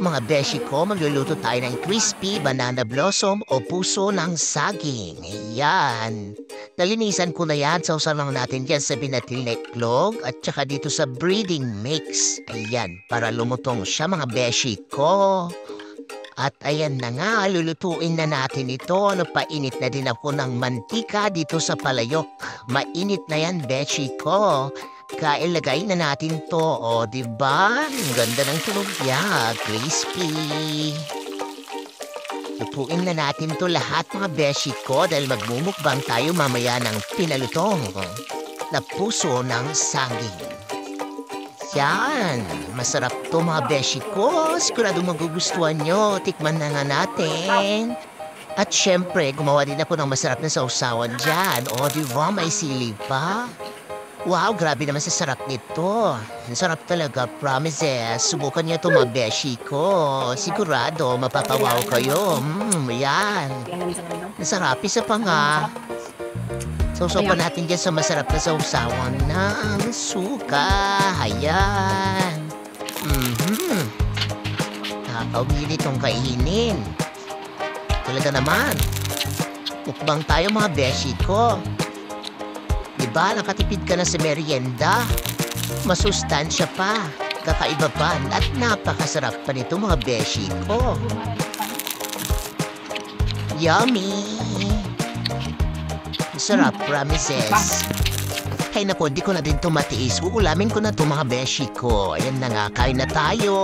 Mga beshi ko, magluluto tayo ng crispy banana blossom o puso ng saging. Ayan. Nalinisan ko na yan. Sausaw lang natin yan sa binatil na itlog at saka dito sa breeding mix. Ayan, para lumutong siya mga beshi ko. At ayan na nga, lulutuin na natin ito. Painit na din ako ng mantika dito sa palayok. Mainit na yan, beshi ko. Kailagay na natin to, o diba? Ang ganda ng tunog niya, crispy. Lutuin na natin to lahat mga beshi ko dahil magmumukbang tayo mamaya ng pinalutong na puso ng saging. Yan, masarap to mga beshi ko. Sigurado magugustuhan nyo. Tikman na nga natin. At syempre, gumawa din ako ng masarap na sausawan dyan. O, diba? May sili pa. Wow, grabe naman sa sarap nito. Ang sarap talaga, promises. Subukan niyo ito mga beshi ko. Sigurado, mapapawaw kayo. Yan. Masarap, isa pa nga. Sausawan natin dyan sa masarap na sausawan ng suka. Ayan. Nakakawili itong kainin. Talaga naman. Mukbang tayo mga beshi ko. Diba, nakatipid ka na sa merienda? Masustansya pa, kakaiba pa, at napakasarap pa nito mga beshi ko. Yummy! Sarap, promises. Ay naku, di ko na din ito matiis. Uulamin ko na ito mga beshi ko. Ayan na nga, kain na tayo.